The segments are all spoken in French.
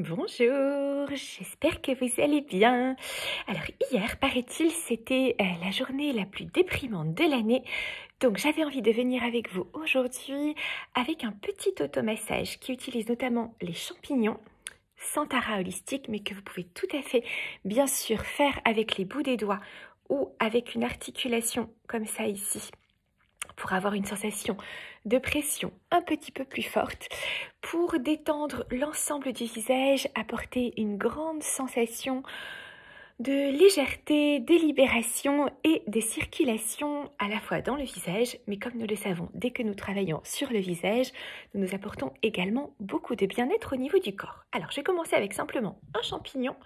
Bonjour, j'espère que vous allez bien. Alors hier, paraît-il, c'était la journée la plus déprimante de l'année, donc j'avais envie de venir avec vous aujourd'hui avec un petit automassage qui utilise notamment les champignons, sans tara holistique, mais que vous pouvez tout à fait bien sûr faire avec les bouts des doigts ou avec une articulation comme ça ici, pour avoir une sensation de pression un petit peu plus forte, pour détendre l'ensemble du visage, apporter une grande sensation de légèreté, de libération et de circulation à la fois dans le visage, mais comme nous le savons, dès que nous travaillons sur le visage, nous nous apportons également beaucoup de bien-être au niveau du corps. Alors je vais commencer avec simplement un champignon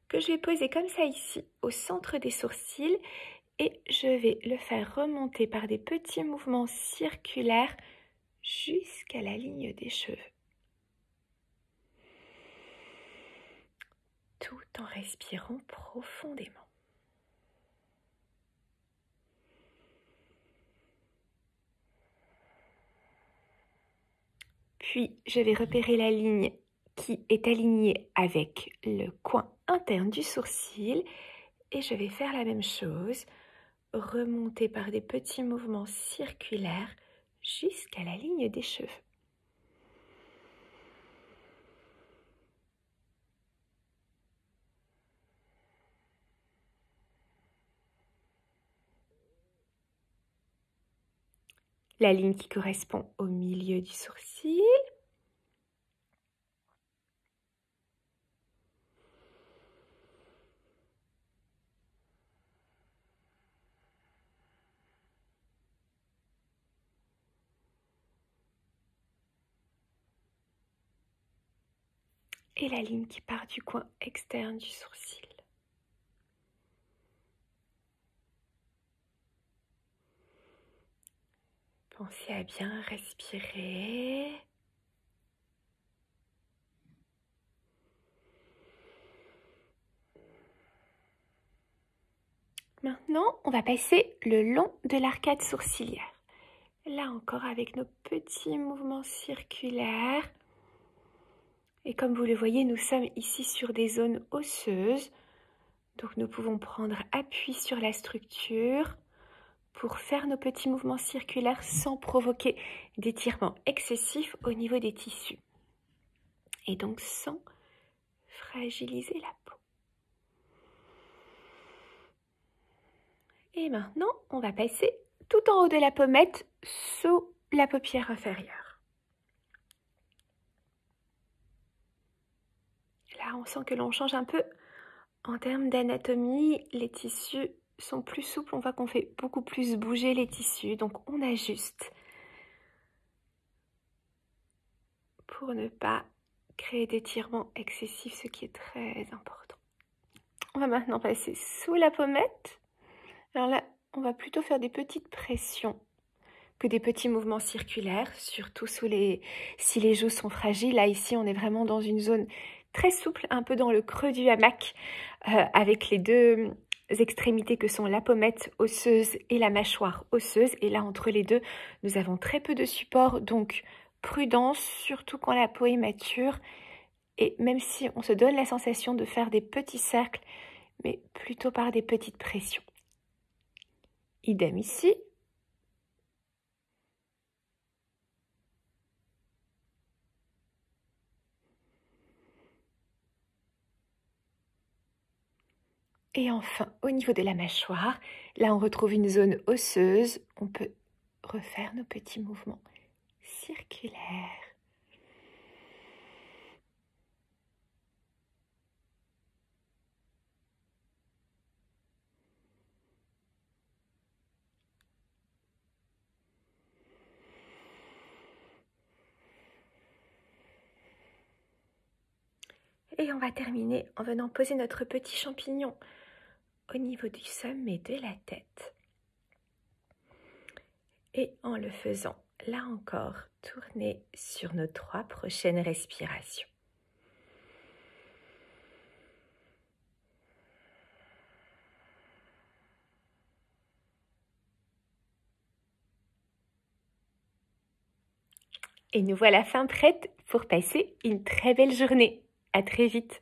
que je vais poser comme ça ici au centre des sourcils et je vais le faire remonter par des petits mouvements circulaires jusqu'à la ligne des cheveux. Tout en respirant profondément. Puis, je vais repérer la ligne qui est alignée avec le coin interne du sourcil et je vais faire la même chose, remonter par des petits mouvements circulaires jusqu'à la ligne des cheveux. La ligne qui correspond au milieu du sourcil. Et la ligne qui part du coin externe du sourcil. Pensez à bien respirer. Maintenant, on va passer le long de l'arcade sourcilière. Là encore avec nos petits mouvements circulaires. Et comme vous le voyez, nous sommes ici sur des zones osseuses. Donc nous pouvons prendre appui sur la structure pour faire nos petits mouvements circulaires sans provoquer d'étirement excessif au niveau des tissus. Et donc sans fragiliser la peau. Et maintenant, on va passer tout en haut de la pommette sous la paupière inférieure. Là, on sent que l'on change un peu en termes d'anatomie. Les tissus sont plus souples. On voit qu'on fait beaucoup plus bouger les tissus. Donc, on ajuste pour ne pas créer d'étirement excessif, ce qui est très important. On va maintenant passer sous la pommette. Alors là, on va plutôt faire des petites pressions que des petits mouvements circulaires, surtout si les joues sont fragiles. Là, ici, on est vraiment dans une zone très souple, un peu dans le creux du hamac, avec les deux extrémités que sont la pommette osseuse et la mâchoire osseuse. Et là, entre les deux, nous avons très peu de support, donc prudence, surtout quand la peau est mature. Et même si on se donne la sensation de faire des petits cercles, mais plutôt par des petites pressions. Idem ici. Et enfin, au niveau de la mâchoire, là on retrouve une zone osseuse. On peut refaire nos petits mouvements circulaires. Et on va terminer en venant poser notre petit champignon au niveau du sommet de la tête. Et en le faisant, là encore, tourner sur nos 3 prochaines respirations. Et nous voilà fin prête pour passer une très belle journée. À très vite.